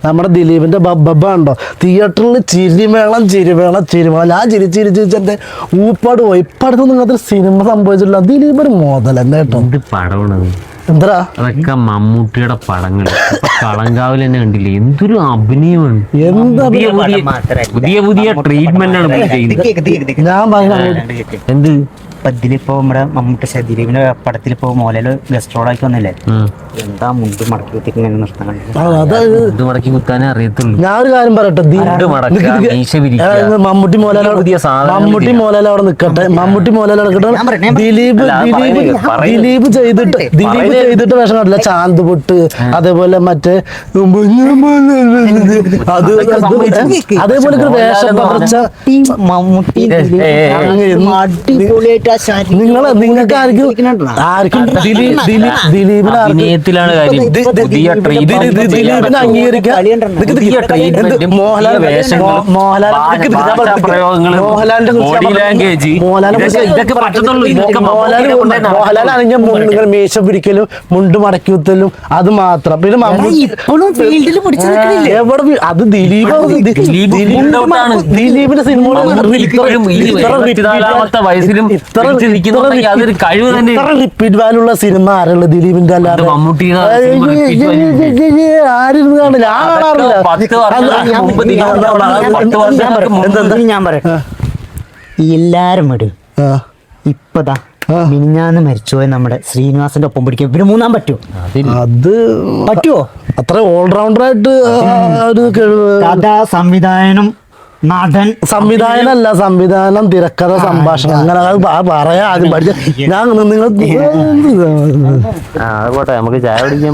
നമ്മുടെ ദിലീപിന്റെ ബബ്ബ ഉണ്ടോ തിയേറ്ററിൽ ചിരിമേളം ഞാൻ ചിരിച്ചിരിച്ചെന്റെ ഊപ്പാട് പോയി ഇപ്പൊ അടുത്ത് നിങ്ങൾക്ക് സിനിമ സംഭവിച്ചിട്ടില്ല. ദിലീപ് ഒരു മോതലെന്നെ കേട്ടോ. എന്താ അതൊക്കെ മമ്മൂട്ടിയുടെ പടങ്ങൾ കളങ്കാവിൽ തന്നെ കണ്ടില്ലേ, എന്തൊരു അഭിനയമാണ്, പുതിയ ട്രീറ്റ്മെന്റ് ആണ് ഞാൻ പറഞ്ഞ എന്ത്. ഇതിലിപ്പോ നമ്മുടെ മമ്മൂട്ടി ദിലീപിന്റെ പടത്തിലിപ്പോ മോഹൻലാല് ഗസ്റ്റ് റോളാക്കി വന്നില്ലേ, എന്താ മുണ്ട് മടക്കി കുത്തിക്ക് ഇങ്ങനെ നിർത്താൻ ഇത് മടക്കി കുത്താനേ അറിയത്തുള്ളൂ. ഞാനൊരു കാര്യം പറയട്ടെ, മമ്മൂട്ടി മോഹൻലാൽ അവിടെ നിക്കട്ടെ, ദിലീപ് ചെയ്തിട്ട് വേഷം കണ്ടില്ല, ചാന്ത് പൊട്ട്, അതേപോലെ മറ്റേ അതേപോലെ വേഷം പകർച്ച നിങ്ങൾക്ക് ആർക്കും ദിലീപിനെ മോഹൻലാൽ മീശ പിടിക്കലും മുണ്ട് മടക്കി കുത്തലും അത് മാത്രം. പിന്നെ എവിടെ അത് ദിലീപിന്റെ റിപ്പീറ്റ് വാല്യൂ ഉള്ള സിനിമ ആരുള്ള ദിലീപിന്റെ അല്ലാതെ ആരും കാണില്ല. ഞാൻ പറയട്ടെ, എല്ലാരും വിടും. ഇപ്പതാ മിനിഞ്ഞാന്ന് മരിച്ചുപോയ നമ്മുടെ ശ്രീനിവാസന്റെ ഒപ്പം പിടിക്കാൻ പിന്നെ മൂന്നാം പറ്റുമോ? അത് പറ്റുമോ? അത്ര ഓൾറൗണ്ടർ ആയിട്ട് കഥാ സംവിധാനം നടൻ സംവിധാനം തിരക്കഥ സംഭാഷണം അങ്ങനെ പറയാ ആദ്യം പഠിച്ച ഞാൻ നിങ്ങൾ അതുപോട്ടെ, നമുക്ക് ചായ കുടിക്കാൻ